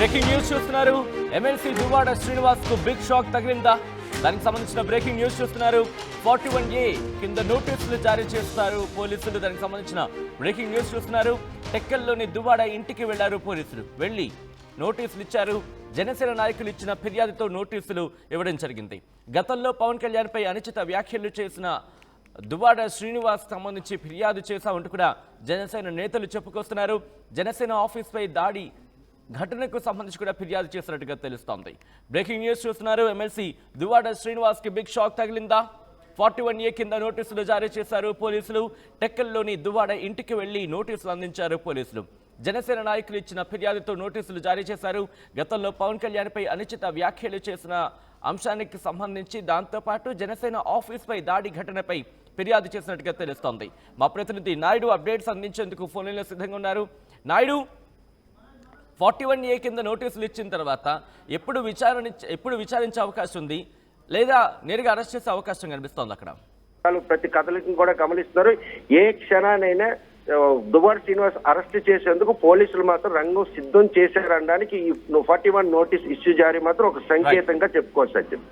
Breaking news చూస్తున్నారు. MLC Duvvada Srinivas కు big shock తగిలిందా? దానికి సంబంధించిన బ్రేకింగ్ న్యూస్ చూస్తున్నారు. 41A కింద నోటీసులు జారీ చేస్తారు పోలీసులు. దానికి సంబంధించిన బ్రేకింగ్ న్యూస్ చూస్తున్నారు. టెక్కల్లోని దువ్వాడ ఇంటికి వెళ్లారు పోలీసులు. వెళ్లి నోటీసులు ఇచ్చారు. జనసేన నాయకులు ఇచ్చిన ఫిర్యాదుతో నోటీసులు ఇవ్వడం జరిగింది. గతంలో పవన్ కళ్యాణ్ పై అనుచిత వ్యాఖ్యలు చేసిన దువ్వాడ శ్రీనివాస్ సంబంధించి ఫిర్యాదు చేశామంటూ కూడా జనసేన నేతలు చెప్పుకొస్తున్నారు. జనసేన ఆఫీస్ పై దాడి ఘటనకు సంబంధించి కూడా ఫిర్యాదు చేసినట్టుగా తెలుస్తోంది. బ్రేకింగ్ న్యూస్ చూస్తున్నారు. ఎమ్మెల్సీ దువ్వాడ శ్రీనివాస్ కి బిగ్ షాక్ తగిలిందా? 41A కింద నోటీసులు జారీ చేశారు పోలీసులు. టెక్కల్లోని దువ్వాడ ఇంటికి వెళ్లి నోటీసులు అందించారు పోలీసులు. జనసేన నాయకులు ఇచ్చిన ఫిర్యాదుతో నోటీసులు జారీ చేశారు. గతంలో పవన్ కళ్యాణ్ పై అనుచిత వ్యాఖ్యలు చేసిన అంశానికి సంబంధించి దాంతోపాటు జనసేన ఆఫీస్ పై దాడి ఘటనపై ఫిర్యాదు చేసినట్టుగా తెలుస్తోంది. మా ప్రతినిధి నాయుడు అప్డేట్స్ అందించేందుకు ఫోన్లో సిద్ధంగా ఉన్నారు. నాయుడు, 41A కింద నోటీసులు ఇచ్చిన తర్వాత ఎప్పుడు విచారించే అవకాశం ఉంది, లేదా నేరుగా అరెస్ట్ చేసే అవకాశం కనిపిస్తోంది అక్కడ? ప్రతి కథలకి కూడా గమనిస్తున్నారు. ఏ క్షణానైనా దువ్వాడ శ్రీనివాస్ అరెస్ట్ చేసేందుకు పోలీసులు మాత్రం రంగం సిద్ధం చేశారనడానికి ఈ 41 నోటీస్ ఇష్యూ జారీ మాత్రం ఒక సంకేతంగా చెప్పుకోవచ్చు సత్యం.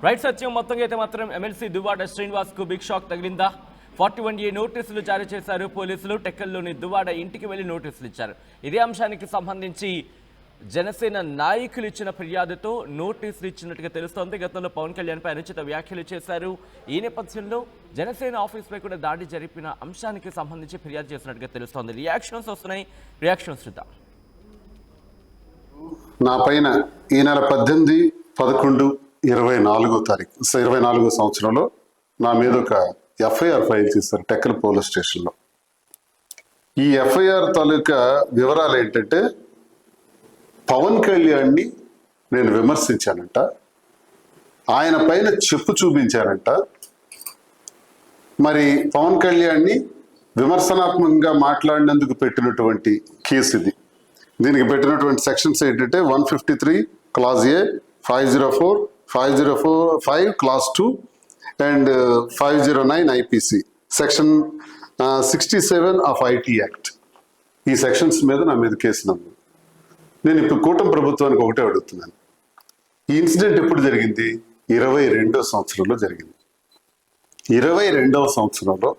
రైట్ సత్యం. మొత్తంగా అయితే మాత్రం ఎమ్మెల్సీ దువ్వాడ శ్రీనివాస్ కు బిగ్ షాక్ తగిలిందా? 41A నోటీసులు జారీ చేశారు పోలీసులు. టెక్కల్లోని దువ్వాడ ఇంటికి వెళ్లి నోటీసులు ఇచ్చారు. ఇదే అంశానికి సంబంధించి జనసేన నాయకులు ఇచ్చిన ఫిర్యాదుతో నోటీసులు ఇచ్చినట్టుగా తెలుస్తోంది. గతంలో పవన్ కళ్యాణ్ పై అనుచిత వ్యాఖ్యలు చేశారు. ఈ నేపథ్యంలో జనసేన ఆఫీస్ పై కూడా దాడి జరిపిన అంశానికి సంబంధించి ఫిర్యాదు చేసినట్టుగా తెలుస్తోంది. రియాక్షన్స్ వస్తున్నాయి. రియాక్షన్స్ చూద్దాం. నా పైన ఈ నెల 18, 11, 24 సంవత్సరంలో నా మీద ఒక ఎఫ్ఐఆర్ ఫైల్ చేశారు టెక్కల్ పోలీస్ స్టేషన్లో. ఈ ఎఫ్ఐఆర్ తాలూకా వివరాలు ఏంటంటే, పవన్ కళ్యాణ్ని నేను విమర్శించానంట, ఆయన పైన చెప్పు చూపించానంట. మరి పవన్ కళ్యాణ్ని విమర్శనాత్మకంగా మాట్లాడినందుకు పెట్టినటువంటి కేసు ఇది. దీనికి పెట్టినటువంటి సెక్షన్స్ ఏంటంటే 153 clause A, 504, 5 class 2 and 509 IPC, section 67 of IT act. ఈ సెక్షన్స్ మీద నా మీద కేసు నమోదు. నేను ఇప్పుడు కూటమి ప్రభుత్వానికి ఒకటే అడుగుతున్నాను, ఈ ఇన్సిడెంట్ ఎప్పుడు జరిగింది? 22వ సంవత్సరంలో జరిగింది. 22వ సంవత్సరంలో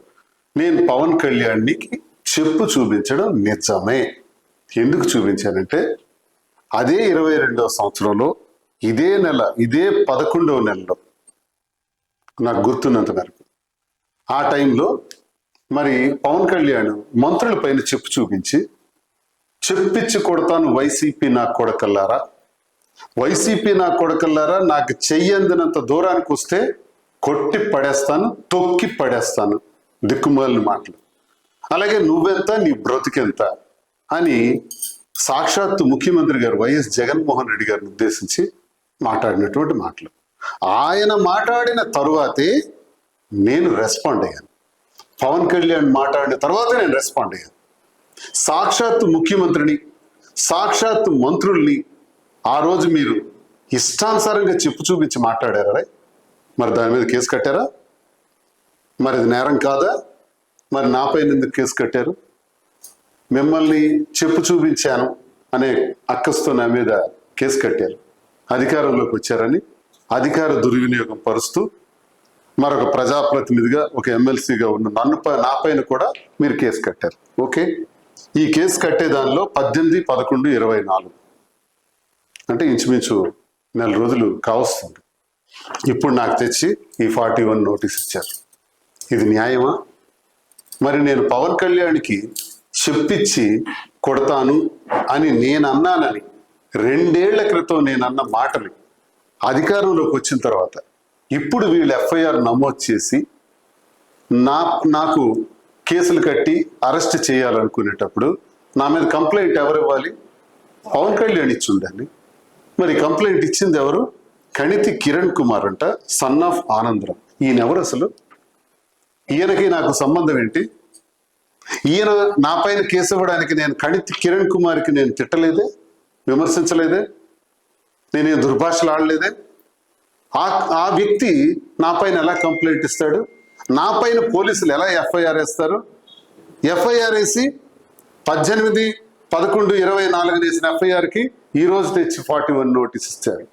నేను పవన్ కళ్యాణ్కి చెప్పు చూపించడం నిజమే. ఎందుకు చూపించానంటే, అదే 22వ సంవత్సరంలో ఇదే నెల, ఇదే 11వ నెలలో నాకు గుర్తున్నంత మేరకు ఆ టైంలో మరి పవన్ కళ్యాణ్ మంత్రుల పైన చెప్పు చూపించి, చెప్పిచ్చి కొడతాను వైసీపీ నా కొడకల్లారా, వైసీపీ నా కొడకల్లారా, నాకు చెయ్యందినంత దూరానికి వస్తే కొట్టి పడేస్తాను, తొక్కి పడేస్తాను, దిక్కుమాలిన మాటలు. అలాగే నువ్వెంత, నీ బ్రతికెంత అని సాక్షాత్తు ముఖ్యమంత్రి గారు వైఎస్ జగన్మోహన్ రెడ్డి గారిని ఉద్దేశించి మాట్లాడినటువంటి మాటలు. ఆయన మాట్లాడిన తరువాతే నేను రెస్పాండ్ అయ్యాను. పవన్ కళ్యాణ్ మాట్లాడిన తర్వాతే నేను రెస్పాండ్ అయ్యాను. సాక్షాత్తు ముఖ్యమంత్రిని, సాక్షాత్తు మంత్రుల్ని ఆ రోజు మీరు ఇష్టానుసారంగా చెప్పు చూపించి మాట్లాడారా? మరి దాని మీద కేసు కట్టారా? మరి ఇది నేరం కాదా? మరి నాపైన ఎందుకు కేసు కట్టారు? మిమ్మల్ని చెప్పు చూపించాను అనే అక్కస్తో నా మీద కేసు కట్టారు. అధికారంలోకి వచ్చారని అధికార దుర్వినియోగం పరుస్తూ మరొక ప్రజాప్రతినిధిగా, ఒక ఎమ్మెల్సీగా ఉన్న నా పైన కూడా మీరు కేసు కట్టారు. ఓకే, ఈ కేసు కట్టే దానిలో 18, 11, 24 అంటే ఇంచుమించు నెల రోజులు కావస్తుంది. ఇప్పుడు నాకు తెచ్చి ఈ 41 నోటీస్ ఇచ్చారు. ఇది న్యాయమా? మరి నేను పవన్ కళ్యాణ్కి చెప్పించి కొడతాను అని నేను అన్నానని 2 ఏళ్ల క్రితం నేను అన్న మాటలు అధికారంలోకి వచ్చిన తర్వాత ఇప్పుడు వీళ్ళు ఎఫ్ఐఆర్ నమోదు చేసి నాకు కేసులు కట్టి అరెస్ట్ చేయాలనుకునేటప్పుడు నా మీద కంప్లైంట్ ఎవరు ఇవ్వాలి? పవన్ కళ్యాణ్ ఇచ్చి ఉండాలి. మరి కంప్లైంట్ ఇచ్చింది ఎవరు? కణితి కిరణ్ కుమార్ అంట, సన్ ఆఫ్ ఆనందరావు. ఈయన ఎవరు అసలు? ఈయనకి నాకు సంబంధం ఏంటి? ఈయన నా పైన కేసు ఇవ్వడానికి నేను కణితి కిరణ్ కుమార్కి నేను తిట్టలేదే, విమర్శించలేదే, నేనే దుర్భాషలు ఆడలేదే. ఆ వ్యక్తి నా పైన ఎలా కంప్లైంట్ ఇస్తాడు? నా పైన పోలీసులు ఎలా ఎఫ్ఐఆర్ వేస్తారు? ఎఫ్ఐఆర్ వేసి 18, 11, 24 వేసిన ఎఫ్ఐఆర్కి ఈ రోజు తెచ్చి 41 నోటీస్ ఇచ్చారు.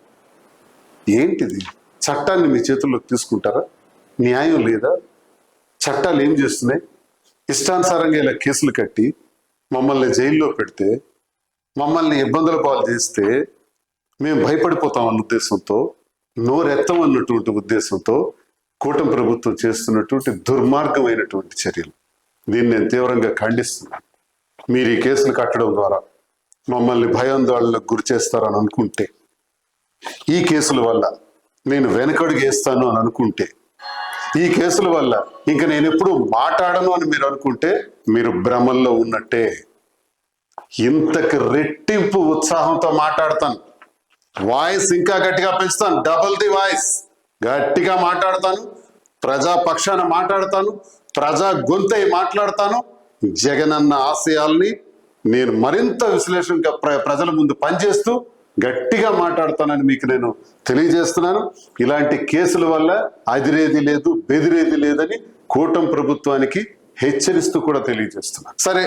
ఏంటిది? చట్టాన్ని మీ చేతుల్లోకి తీసుకుంటారా? న్యాయం లేదా? చట్టాలు ఏం చేస్తున్నాయి? ఇష్టానుసారంగా ఇలా కేసులు కట్టి మమ్మల్ని జైల్లో పెడితే, మమ్మల్ని ఇబ్బందుల పాలు చేస్తే మేము భయపడిపోతామన్న ఉద్దేశంతో, నోరెత్తం అన్నటువంటి ఉద్దేశంతో కూటమి ప్రభుత్వం చేస్తున్నటువంటి దుర్మార్గమైనటువంటి చర్యలు. దీన్ని నేను తీవ్రంగా ఖండిస్తున్నాను. మీరు ఈ కేసులు కట్టడం ద్వారా మమ్మల్ని భయాందోళనకు గురి చేస్తారని అనుకుంటే, ఈ కేసుల వల్ల నేను వెనకడుగు వేస్తాను అని అనుకుంటే, ఈ కేసుల వల్ల ఇంకా నేను ఎప్పుడు మాట్లాడను అని మీరు అనుకుంటే మీరు భ్రమల్లో ఉన్నట్టే. ఇంతకు రెట్టింపు ఉత్సాహంతో మాట్లాడతాను. వాయిస్ ఇంకా గట్టిగా పెంచుతాను. డబుల్ ది వాయిస్ గట్టిగా మాట్లాడతాను. ప్రజా పక్షాన మాట్లాడతాను. ప్రజా గొంతై మాట్లాడతాను. జగనన్న ఆశయాల్ని నేను మరింత విశ్లేషణగా ప్రజల ముందు పనిచేస్తూ గట్టిగా మాట్లాడతానని మీకు నేను తెలియజేస్తున్నాను. ఇలాంటి కేసుల వల్ల అదిరేది లేదు, బెదిరేది లేదని కూటమి ప్రభుత్వానికి హెచ్చరిస్తూ కూడా తెలియజేస్తున్నాను. సరే,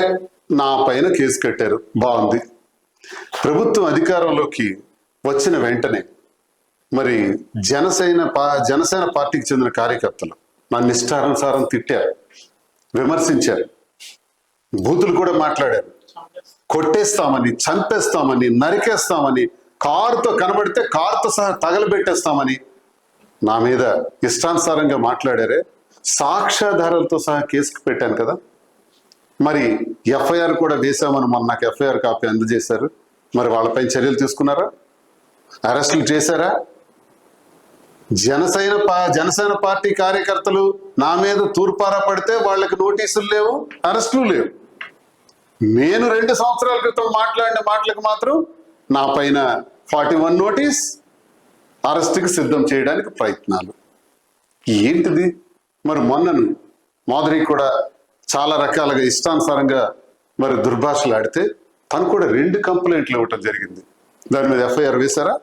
నా పైన కేసు కట్టారు, బాగుంది. ప్రభుత్వం అధికారంలోకి వచ్చిన వెంటనే మరి జనసేన పార్టీకి చెందిన కార్యకర్తలు నన్ను ఇష్టానుసారం తిట్టారు, విమర్శించారు, బూతులు కూడా మాట్లాడారు. కొట్టేస్తామని, చంపేస్తామని, నరికేస్తామని, కారుతో కనబడితే కారుతో సహా తగలబెట్టేస్తామని నా మీద ఇష్టానుసారంగా మాట్లాడారే. సాక్ష్యాధారాలతో సహా కేసుకు పెట్టాను కదా. మరి ఎఫ్ఐఆర్ కూడా వేశామని మొన్న నాకు ఎఫ్ఐఆర్ కాపీ అందజేశారు. మరి వాళ్ళపై చర్యలు తీసుకున్నారా? అరెస్టులు చేశారా? జనసేన పార్టీ కార్యకర్తలు నా మీద తూర్పారా పడితే వాళ్ళకి నోటీసులు లేవు, అరెస్టులు లేవు. నేను 2 సంవత్సరాల క్రితం మాట్లాడిన మాటలకు మాత్రం నా పైన 41 నోటీస్, అరెస్టుకి సిద్ధం చేయడానికి ప్రయత్నాలు. ఏంటిది? మరి మొన్నను మాధురి కూడా చాలా రకాలుగా ఇష్టానుసారంగా మరి దుర్భాషలు ఆడితే తను కూడా 2 కంప్లైంట్లు ఇవ్వటం జరిగింది. దాని మీద ఎఫ్ఐఆర్ వేశారా?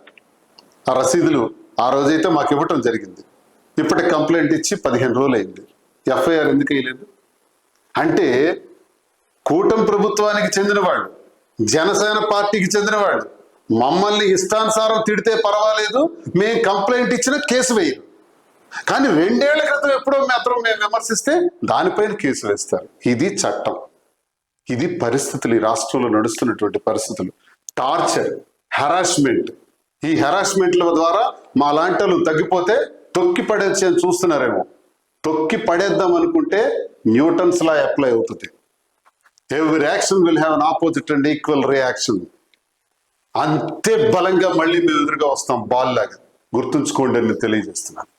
ఆ రసీదులు ఆ రోజైతే మాకు ఇవ్వటం జరిగింది. ఇప్పటికి కంప్లైంట్ ఇచ్చి 15 రోజులు అయింది. ఎఫ్ఐఆర్ ఎందుకు వేయలేదు? అంటే కూటమి ప్రభుత్వానికి చెందిన వాళ్ళు, జనసేన పార్టీకి చెందిన వాళ్ళు మమ్మల్ని ఇష్టానుసారం తిడితే పర్వాలేదు, మేము కంప్లైంట్ ఇచ్చిన కేసు వేయరు. కానీ 2 ఏళ్ల క్రితం ఎప్పుడో మాత్రం మేము విమర్శిస్తే దానిపైన కేసు వేస్తారు. ఇది చట్టం, ఇది పరిస్థితులు, ఈ రాష్ట్రంలో నడుస్తున్నటువంటి పరిస్థితులు. Torture, harassment. ఈ హెరాస్మెంట్ల ద్వారా మా లాంటి వాళ్ళు తగ్గిపోతే తొక్కి పడేసి చూస్తున్నారేమో. తొక్కి పడేద్దాం అనుకుంటే న్యూటన్స్ లా అప్లై అవుతుంది. Every action will have an opposite and equal reaction. అంతే బలంగా మళ్ళీ మేము ఎదురుగా వస్తాం బాల్ లాగా. గుర్తుంచుకోండి అని తెలియజేస్తున్నాను.